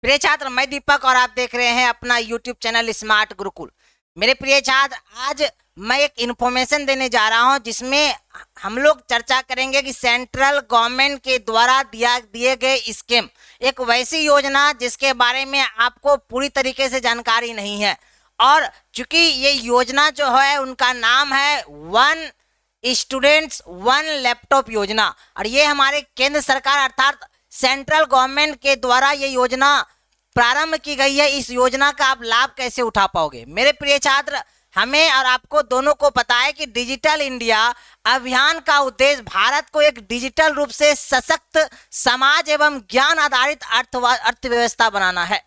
प्रिय छात्र, मैं दीपक और आप देख रहे हैं अपना यूट्यूब चैनल स्मार्ट गुरुकुल। मेरे प्रिय छात्र, आज मैं एक इन्फॉर्मेशन देने जा रहा हूं जिसमें हम लोग चर्चा करेंगे कि सेंट्रल गवर्नमेंट के द्वारा दिए गए स्कीम, एक वैसी योजना जिसके बारे में आपको पूरी तरीके से जानकारी नहीं है। और चूंकि ये योजना जो है उनका नाम है वन स्टूडेंट्स वन लैपटॉप योजना, और ये हमारे केंद्र सरकार अर्थात सेंट्रल गवर्नमेंट के द्वारा ये योजना प्रारंभ की गई है। इस योजना का आप लाभ कैसे उठा पाओगे? मेरे प्रिय छात्र, हमें और आपको दोनों को पता है कि डिजिटल इंडिया अभियान का उद्देश्य भारत को एक डिजिटल रूप से सशक्त समाज एवं ज्ञान आधारित अर्थव्यवस्था बनाना है।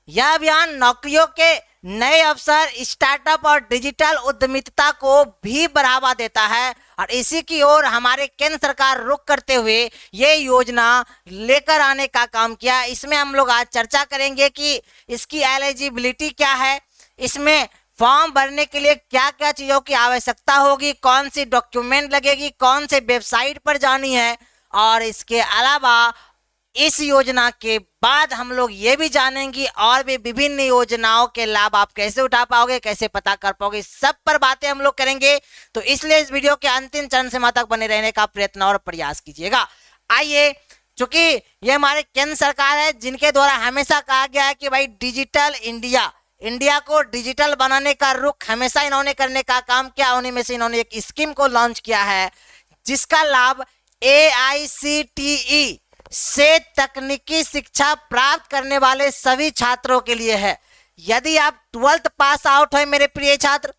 यह अभियान नौकरियों के नए अवसर, स्टार्टअप और डिजिटल उद्यमिता को भी बढ़ावा देता है, और इसी की ओर हमारे केंद्र सरकार रुख करते हुए ये योजना लेकर आने का काम किया। इसमें हम लोग आज चर्चा करेंगे कि इसकी एलिजिबिलिटी क्या है, इसमें फॉर्म भरने के लिए क्या क्या चीज़ों की आवश्यकता होगी, कौन सी डॉक्यूमेंट लगेगी, कौन से वेबसाइट पर जानी है, और इसके अलावा इस योजना के बाद हम लोग ये भी जानेंगे और भी विभिन्न योजनाओं के लाभ आप कैसे उठा पाओगे, कैसे पता कर पाओगे, सब पर बातें हम लोग करेंगे। तो इसलिए इस वीडियो के अंतिम चरण सीमा तक बने रहने का प्रयत्न और प्रयास कीजिएगा। आइए, चूंकि ये हमारे केंद्र सरकार है जिनके द्वारा हमेशा कहा गया है कि भाई डिजिटल इंडिया को डिजिटल बनाने का रुख हमेशा इन्होंने करने का काम किया। उन्हीं में से इन्होंने एक स्कीम को लॉन्च किया है जिसका लाभ AICTE से तकनीकी शिक्षा प्राप्त करने वाले सभी छात्रों के लिए है। यदि आप 12th पास आउट है मेरे प्रिय छात्र,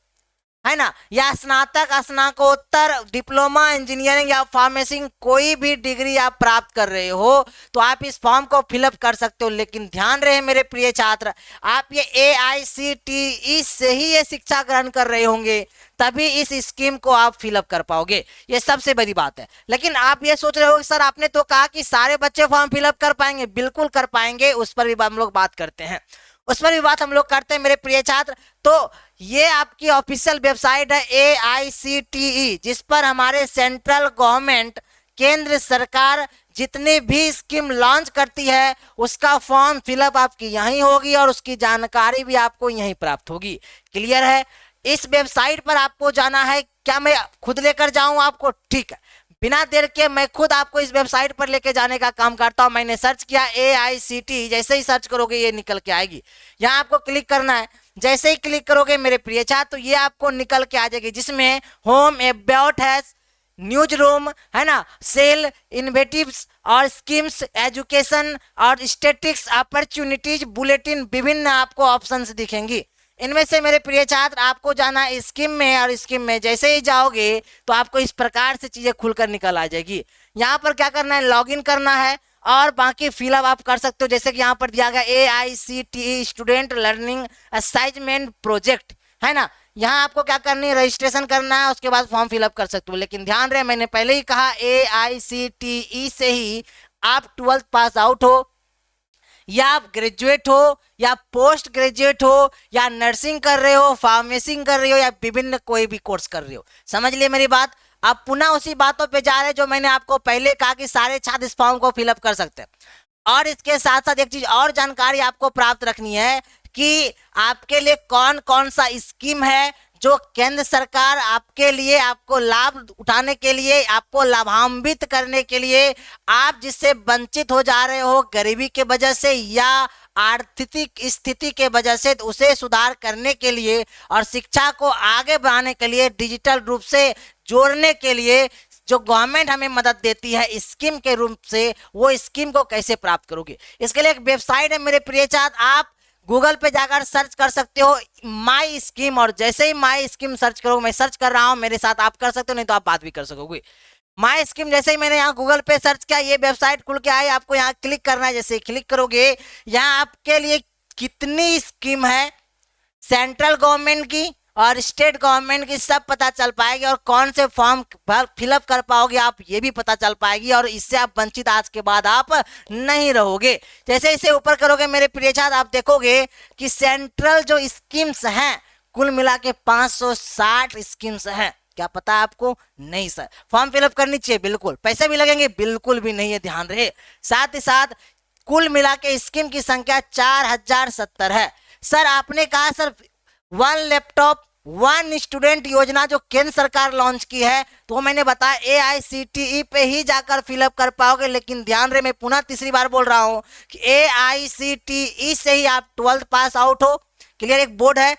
है ना, या स्नातक, स्नातकोत्तर, डिप्लोमा, इंजीनियरिंग या फार्मेसी कोई भी डिग्री आप प्राप्त कर रहे हो तो आप इस फॉर्म को फिलअप कर सकते हो। लेकिन ध्यान रहे मेरे प्रिय छात्र, आप ये AICTE से ही ये शिक्षा ग्रहण कर रहे होंगे, तभी इस स्कीम को आप फिलअप कर पाओगे। ये सबसे बड़ी बात है। लेकिन आप ये सोच रहे हो सर आपने तो कहा कि सारे बच्चे फॉर्म फिलअप कर पाएंगे। बिल्कुल कर पाएंगे, उस पर भी हम लोग बात करते हैं, उस पर भी बात हम लोग करते हैं मेरे प्रिय छात्र। तो ये आपकी ऑफिशियल वेबसाइट है AICTE, जिस पर हमारे सेंट्रल गवर्नमेंट, केंद्र सरकार जितनी भी स्कीम लॉन्च करती है उसका फॉर्म फिलअप आपकी यहीं होगी और उसकी जानकारी भी आपको यहीं प्राप्त होगी। क्लियर है? इस वेबसाइट पर आपको जाना है। क्या मैं खुद लेकर जाऊं आपको? ठीक है, बिना देर के मैं खुद आपको इस वेबसाइट पर लेके जाने का काम करता हूं। मैंने सर्च किया AICTE, जैसे ही सर्च करोगे ये निकल के आएगी। यहाँ आपको क्लिक करना है। जैसे ही क्लिक करोगे मेरे प्रिय छात्र तो ये आपको निकल के आ जाएगी, जिसमें होम, अबाउट है, न्यूज रूम, है ना, सेल, इनोवेटिव्स और स्कीम्स, एजुकेशन और स्टैटिस्टिक्स, अपॉर्चुनिटीज, बुलेटिन, विभिन्न आपको ऑप्शंस दिखेंगी। इनमें से मेरे प्रिय छात्र आपको जाना है स्कीम में, और स्कीम में जैसे ही जाओगे तो आपको इस प्रकार से चीजें खुलकर निकल आ जाएगी। यहाँ पर क्या करना है, लॉगिन करना है और बाकी फिलअप आप कर सकते हो। जैसे कि यहाँ पर दिया गया AICTE student learning assignment project, है ना, यहाँ आपको क्या करनी है, रजिस्ट्रेशन करना है, उसके बाद फॉर्म फिलअप कर सकते हो। लेकिन ध्यान रहे, मैंने पहले ही कहा AICTE से ही आप 12th पास आउट हो, या आप ग्रेजुएट हो, या पोस्ट ग्रेजुएट हो, या नर्सिंग कर रहे हो, फार्मेसी कर रहे हो, या विभिन्न कोई भी कोर्स कर रहे हो। समझ लिए मेरी बात? अब पुनः उसी बातों पे जा रहे हैं जो मैंने आपको पहले कहा कि सारे छात्र इस फॉर्म को फिलअप कर सकते हैं। और इसके साथ साथ एक चीज और जानकारी आपको प्राप्त रखनी है कि आपके लिए कौन कौन सा स्कीम है जो केंद्र सरकार आपके लिए, आपको लाभ उठाने के लिए, आपको लाभान्वित करने के लिए, आप जिससे वंचित हो जा रहे हो गरीबी के वजह से या आर्थिक स्थिति के वजह से, उसे सुधार करने के लिए और शिक्षा को आगे बढ़ाने के लिए, डिजिटल रूप से जोड़ने के लिए जो गवर्नमेंट हमें मदद देती है स्कीम के रूप से, वो स्कीम को कैसे प्राप्त करोगे? इसके लिए एक वेबसाइट है मेरे प्रिय छात्र, आप गूगल पे जाकर सर्च कर सकते हो माई स्कीम, और जैसे ही माई स्कीम सर्च करोगे, मैं सर्च कर रहा हूं, मेरे साथ आप कर सकते हो, नहीं तो आप बात भी कर सकोगे। माई स्कीम जैसे ही मैंने यहाँ गूगल पे सर्च किया, ये वेबसाइट खुल के आई, आपको यहाँ क्लिक करना है। जैसे ही क्लिक करोगे, यहाँ आपके लिए कितनी स्कीम है सेंट्रल गवर्नमेंट की और स्टेट गवर्नमेंट की सब पता चल पाएगी, और कौन से फॉर्म फिलअप कर पाओगे आप ये भी पता चल पाएगी, और इससे आप वंचित आज के बाद आप नहीं रहोगे। जैसे इसे ऊपर करोगे मेरे प्रिय छात्र, आप देखोगे कि सेंट्रल जो स्कीम्स हैं कुल मिला के 560 स्कीम्स हैं। क्या पता आपको? नहीं सर। फॉर्म फिलअप करनी चाहिए, बिल्कुल। पैसे भी लगेंगे? बिल्कुल भी नहीं है, ध्यान रहे। साथ ही साथ कुल मिला के स्कीम की संख्या 4070 है। सर आपने कहा सर 1 लैपटॉप 1 स्टूडेंट योजना जो केंद्र सरकार लॉन्च की है, तो मैंने बताया AICTE पे ही जाकर फिलअप कर पाओगे। लेकिन ध्यान रहे, मैं पुनः तीसरी बार बोल रहा हूं कि AICTE से ही आप 12th पास आउट हो। क्लियर, एक बोर्ड है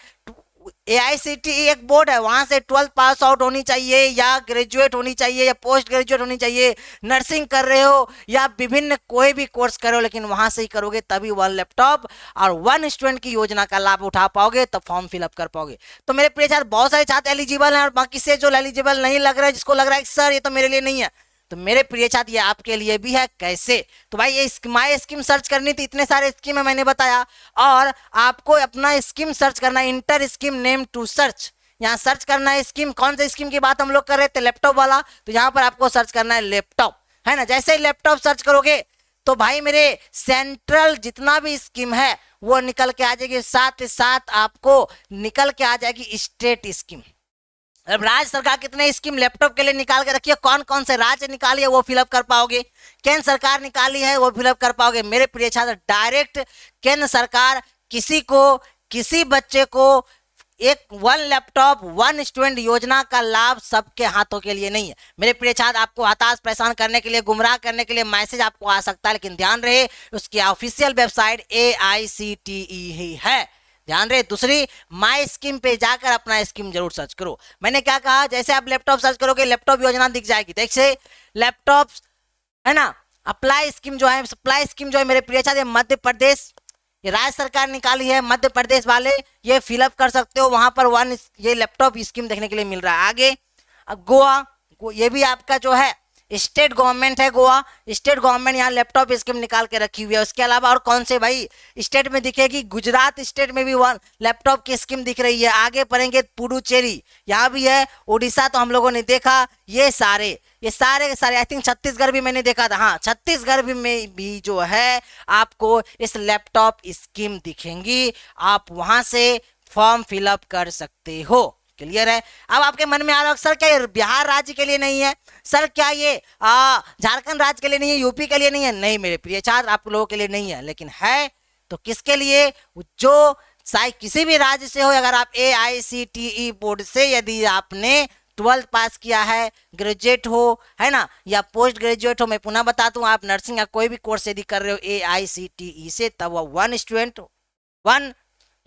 AICTE, एक बोर्ड है, वहां से 12th पास आउट होनी चाहिए या ग्रेजुएट होनी चाहिए या पोस्ट ग्रेजुएट होनी चाहिए। नर्सिंग कर रहे हो या विभिन्न कोई भी कोर्स कर रहे हो, लेकिन वहां से ही करोगे तभी 1 लैपटॉप और 1 स्टूडेंट की योजना का लाभ उठा पाओगे, तब फॉर्म फिलअप कर पाओगे। तो मेरे प्रिय छात्र, बहुत सारे छात्र एलिजिबल हैं और बाकी से जो एलिजिबल नहीं लग रहा है, जिसको लग रहा है कि सर ये तो मेरे लिए नहीं है, तो मेरे प्रिय छात्र ये आपके लिए भी है। कैसे? तो भाई ये माई स्कीम सर्च करनी थी, इतने सारे स्कीम है मैंने बताया, और आपको अपना स्कीम सर्च करना है, enter scheme name to search. यहाँ सर्च करना है स्कीम, कौन से स्कीम की बात हम लोग कर रहे थे, लैपटॉप वाला, तो यहाँ पर आपको सर्च करना है लैपटॉप, है ना। जैसे ही लैपटॉप सर्च करोगे तो भाई मेरे सेंट्रल जितना भी स्कीम है वो निकल के आ जाएगी, साथ ही साथ आपको निकल के आ जाएगी स्टेट स्कीम। अब राज्य सरकार कितने स्कीम लैपटॉप के लिए निकाल के रखी है, कौन कौन से राज्य निकाली है वो फिलअप कर पाओगे, केंद्र सरकार निकाली है वो फिलअप कर पाओगे। मेरे प्रिय छात्र, डायरेक्ट केंद्र सरकार किसी को, किसी बच्चे को एक 1 लैपटॉप 1 स्टूडेंट योजना का लाभ सबके हाथों के लिए नहीं है। मेरे प्रिय छात्र, आपको हताश परेशान करने के लिए, गुमराह करने के लिए मैसेज आपको आ सकता है, लेकिन ध्यान रहे उसकी ऑफिशियल वेबसाइट AICTE ही है। ध्यान रहे, दूसरी माई स्कीम पे जाकर अपना स्कीम जरूर सर्च करो। मैंने क्या कहा, जैसे आप लैपटॉप सर्च करोगे लैपटॉप योजना दिख जाएगी, देखिए लैपटॉप, है ना। अप्लाई स्कीम जो है, सप्लाई स्कीम जो है मेरे प्रिय छात्र, मध्य प्रदेश, ये राज्य सरकार निकाली है, मध्य प्रदेश वाले ये फिलअप कर सकते हो, वहां पर 1 ये लैपटॉप स्कीम देखने के लिए मिल रहा है। आगे गोवा, ये भी आपका जो है स्टेट गवर्नमेंट है, गोवा स्टेट गवर्नमेंट यहाँ लैपटॉप स्कीम निकाल के रखी हुई है। उसके अलावा और कौन से भाई स्टेट में दिखेगी, गुजरात स्टेट में भी 1 लैपटॉप की स्कीम दिख रही है। आगे पढ़ेंगे पुडुचेरी, यहाँ भी है, उड़ीसा तो हम लोगों ने देखा, ये सारे आई थिंक छत्तीसगढ़ भी मैंने देखा था, हाँ छत्तीसगढ़ भी में भी जो है आपको इस लैपटॉप स्कीम दिखेंगी, आप वहां से फॉर्म फिलअप कर सकते हो। क्लियर है? अब आपके मन में आ रहा है सर क्या ये बिहार राज्य के लिए नहीं है, सर क्या ये झारखंड राज्य के लिए नहीं है, यूपी के लिए नहीं है? नहीं मेरे प्रिय छात्र, आप लोगों के लिए नहीं है, लेकिन है तो किसके लिए, जो चाहे किसी भी राज्य से हो, अगर आप AICTE बोर्ड से यदि आपने 12th पास किया है, ग्रेजुएट हो, है ना, या पोस्ट ग्रेजुएट हो, मैं पुनः बताता हूँ, आप नर्सिंग या कोई भी कोर्स यदि कर रहे हो AICTE से, तब वो 1 स्टूडेंट 1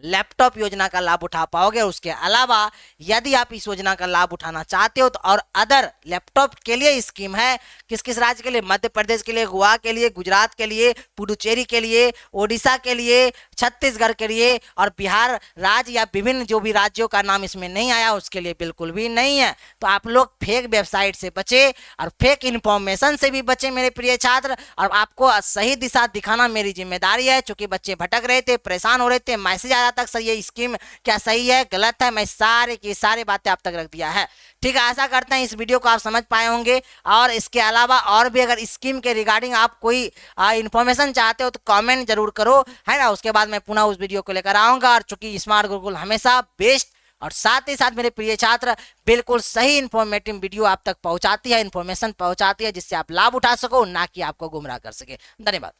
लैपटॉप योजना का लाभ उठा पाओगे। और उसके अलावा यदि आप इस योजना का लाभ उठाना चाहते हो तो और अदर लैपटॉप के लिए स्कीम है, किस किस राज्य के लिए, मध्य प्रदेश के लिए, गोवा के लिए, गुजरात के लिए, पुडुचेरी के लिए, ओडिशा के लिए, छत्तीसगढ़ के लिए, और बिहार राज्य या विभिन्न जो भी राज्यों का नाम इसमें नहीं आया उसके लिए बिल्कुल भी नहीं है। तो आप लोग फेक वेबसाइट से बचे और फेक इंफॉर्मेशन से भी बचे मेरे प्रिय छात्र, और आपको सही दिशा दिखाना मेरी जिम्मेदारी है। चूंकि बच्चे भटक रहे थे, परेशान हो रहे थे, मैसेज आ तक सर ये स्कीम क्या सही है गलत है, मैं सारे की सारी बातें आप तक रख दिया है। ठीक है, आशा करते हैं इस वीडियो को आप समझ पाए होंगे। और इसके अलावा और भी अगर स्कीम के रिगार्डिंग आप कोई इंफॉर्मेशन चाहते हो तो कमेंट जरूर करो, है ना। उसके बाद मैं पुनः उस वीडियो को लेकर आऊंगा। और चूंकि स्मार्ट गुरुकुल हमेशा बेस्ट और साथ ही साथ मेरे प्रिय छात्र बिल्कुल सही इंफॉर्मेटिव वीडियो आप तक पहुंचाती है, इंफॉर्मेशन पहुंचाती है, जिससे आप लाभ उठा सको, ना कि आपको गुमराह कर सके। धन्यवाद।